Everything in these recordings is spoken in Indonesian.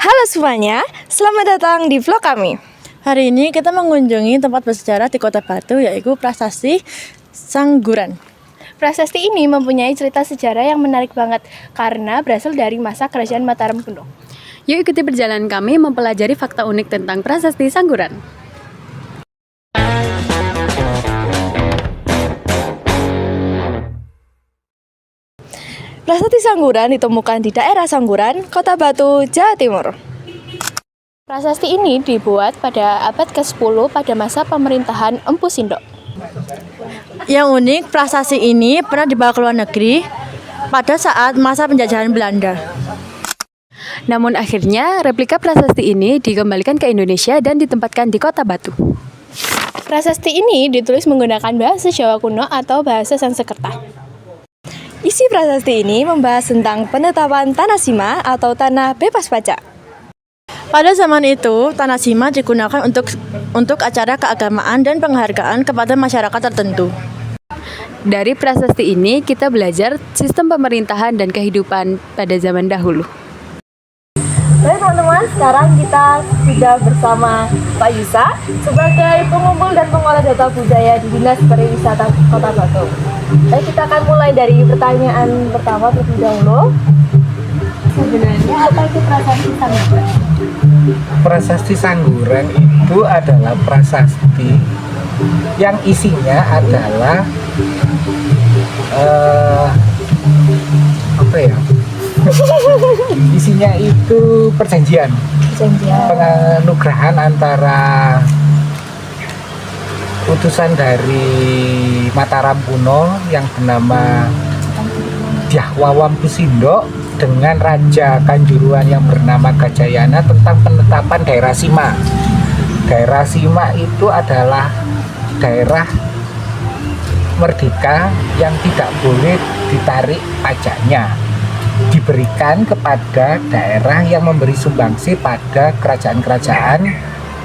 Halo semuanya, selamat datang di vlog kami. Hari ini kita mengunjungi tempat bersejarah di Kota Batu, yaitu Prasasti Sangguran. Prasasti ini mempunyai cerita sejarah yang menarik banget karena berasal dari masa Kerajaan Mataram kuno. Yuk ikuti perjalanan kami mempelajari fakta unik tentang Prasasti Sangguran. Prasasti Sangguran ditemukan di daerah Sangguran, Kota Batu, Jawa Timur. Prasasti ini dibuat pada abad ke-10 pada masa pemerintahan Empu Sindok. Yang unik, prasasti ini pernah dibawa ke luar negeri pada saat masa penjajahan Belanda. Namun akhirnya replika prasasti ini dikembalikan ke Indonesia dan ditempatkan di Kota Batu. Prasasti ini ditulis menggunakan bahasa Jawa kuno atau bahasa Sanskerta. Isi prasasti ini membahas tentang penetapan tanah sima atau tanah bebas pajak. Pada zaman itu, tanah sima digunakan untuk acara keagamaan dan penghargaan kepada masyarakat tertentu. Dari prasasti ini kita belajar sistem pemerintahan dan kehidupan pada zaman dahulu. Baik teman-teman, sekarang kita sudah bersama Pak Yusa sebagai pengumpul dan pengolah data budaya di Dinas Pariwisata Kota Batu. Baik, kita akan mulai dari pertanyaan pertama terlebih dahulu. Sebenarnya apa itu prasasti Sangguran? Prasasti Sangguran itu adalah prasasti yang isinya adalah isinya itu perjanjian penganugerahan antara utusan dari Mataram kuno yang bernama Dyah Wawam Pusindok dengan Raja Kanjuruhan yang bernama Gajayana tentang penetapan daerah Sima. Daerah Sima itu adalah daerah merdeka yang tidak boleh ditarik pajaknya, diberikan kepada daerah yang memberi sumbangsi pada kerajaan-kerajaan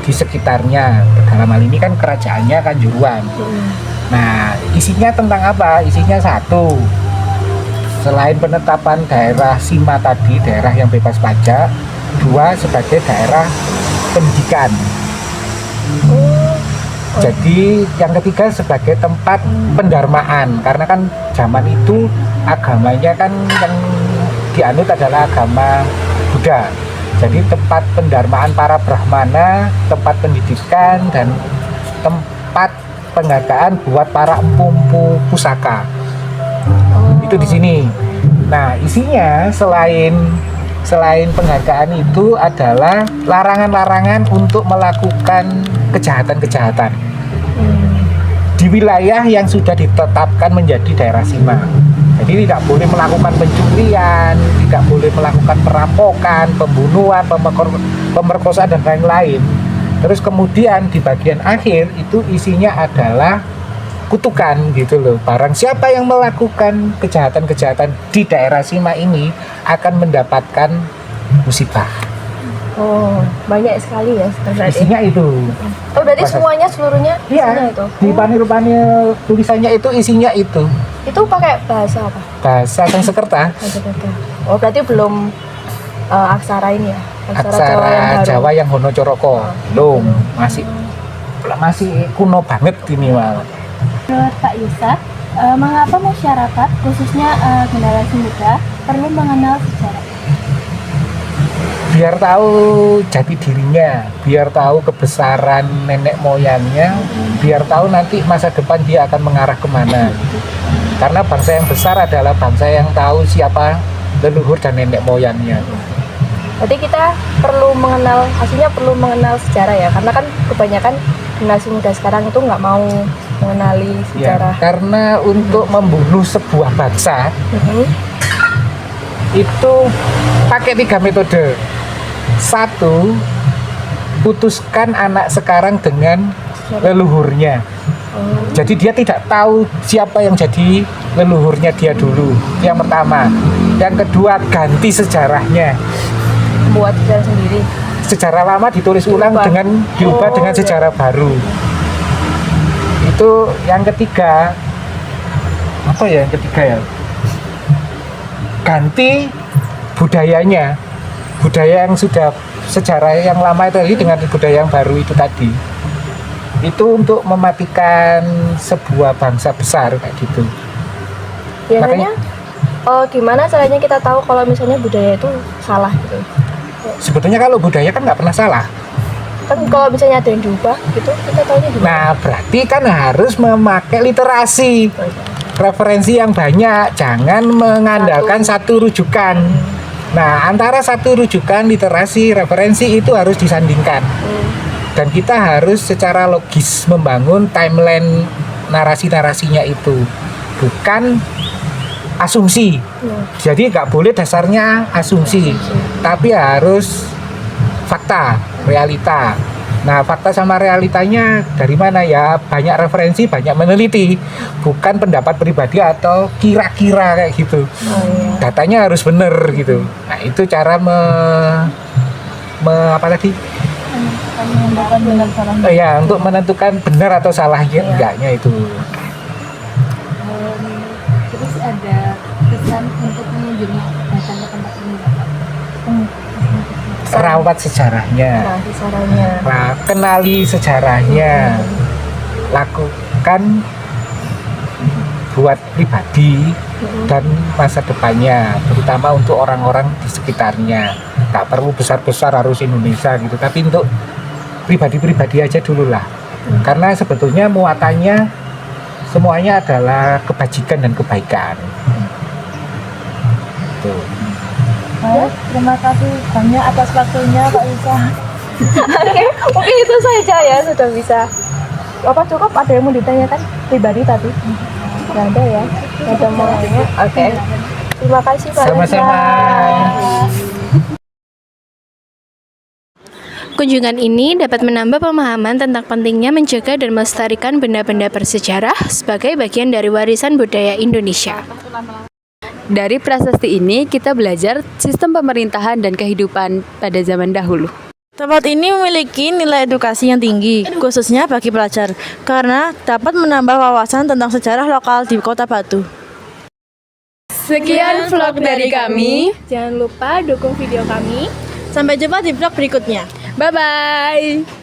di sekitarnya. Dalam hal ini kan kerajaannya Kanjuruhan. Nah, isinya tentang apa? Isinya satu, selain penetapan daerah Sima tadi, daerah yang bebas pajak, dua, sebagai daerah pendidikan. Jadi yang ketiga sebagai tempat pendarmaan, karena kan zaman itu agamanya kan yang dianut adalah agama Buddha. Jadi tempat pendarmaan para brahmana, tempat pendidikan, dan tempat penghargaan buat para empu-empu pusaka. Itu di sini. Nah, isinya selain penghargaan itu adalah larangan-larangan untuk melakukan kejahatan-kejahatan di wilayah yang sudah ditetapkan menjadi daerah Sima. Jadi tidak boleh melakukan pencurian, tidak boleh melakukan perampokan, pembunuhan, pemerkosaan dan lain-lain. Terus kemudian di bagian akhir itu isinya adalah kutukan gitu loh. Barang siapa yang melakukan kejahatan-kejahatan di daerah Sima ini akan mendapatkan musibah. Oh, banyak sekali ya berarti. Isinya itu. Oh, berarti semuanya seluruhnya isinya Iya, itu. di panel-panel tulisannya itu isinya itu. Itu pakai bahasa apa? Bahasa Sanskerta. Oh, berarti belum aksara ini ya? Aksara Jawa yang Hono Coroko. Belum, masih kuno banget ini malah. Menurut Pak Yusa, mengapa masyarakat khususnya generasi muda perlu mengenal sejarah? Biar tahu jati dirinya, biar tahu kebesaran nenek moyangnya, biar tahu nanti masa depan dia akan mengarah kemana. Karena bangsa yang besar adalah bangsa yang tahu siapa leluhur dan nenek moyangnya. Berarti kita perlu mengenal sejarah ya, karena kan kebanyakan generasi muda sekarang itu nggak mau mengenali Ya, sejarah. karena untuk membunuh sebuah bangsa itu pakai 3 metode. Satu, putuskan anak sekarang dengan leluhurnya. Jadi dia tidak tahu siapa yang jadi leluhurnya dia dulu. Yang pertama. Yang kedua, ganti sejarahnya. Buat sejarah sendiri. Sejarah lama ditulis ulang diubah dengan sejarah baru. Itu yang ketiga. Apa ya yang ketiga ya? Ganti budayanya budaya yang sudah sejarah yang lama itu tadi dengan budaya yang baru itu tadi. Itu untuk mematikan sebuah bangsa besar kayak gitu. Biasanya gimana caranya kita tahu kalau misalnya budaya itu salah gitu? Sebetulnya kalau budaya kan nggak pernah salah. Kan kalau misalnya ada yang diubah gitu, kita tahunya gimana? Nah, berarti kan harus memakai literasi, referensi yang banyak, jangan mengandalkan satu rujukan. Nah, antara satu rujukan, literasi, referensi itu harus disandingkan. Dan kita harus secara logis membangun timeline narasi-narasinya itu, bukan asumsi. Jadi nggak boleh dasarnya asumsi, tapi harus fakta, realita. Nah, fakta sama realitanya dari mana ya? Banyak referensi, banyak meneliti, bukan pendapat pribadi atau kira-kira kayak gitu. Datanya harus benar gitu. Nah, itu cara apa tadi? Ya, untuk menentukan benar atau salahnya enggaknya itu. Terus ada pesan untuk pengunjung yang datang ke tempat ini Bapak? Rawat sejarahnya. Nah, kisarannya. Kenali sejarahnya, lakukan buat pribadi dan masa depannya, terutama untuk orang-orang di sekitarnya. Tak perlu besar-besar harus Indonesia gitu, tapi untuk pribadi-pribadi aja dulu lah. Karena sebetulnya muatannya semuanya adalah kebajikan dan kebaikan. Tuh. Baik, terima kasih banyak atas waktunya Pak Yusa. Oke, mungkin itu saja ya, sudah bisa. Apa cukup ada yang mau ditanyakan pribadi tadi? Nggak ada ya? Nggak ada mau nanya? Oke. Terima kasih Pak Sama-sama. Kunjungan ini dapat menambah pemahaman tentang pentingnya menjaga dan melestarikan benda-benda bersejarah sebagai bagian dari warisan budaya Indonesia. Dari prasasti ini, kita belajar sistem pemerintahan dan kehidupan pada zaman dahulu. Tempat ini memiliki nilai edukasi yang tinggi, khususnya bagi pelajar, karena dapat menambah wawasan tentang sejarah lokal di Kota Batu. Sekian vlog dari kami. Jangan lupa dukung video kami. Sampai jumpa di vlog berikutnya. Bye-bye.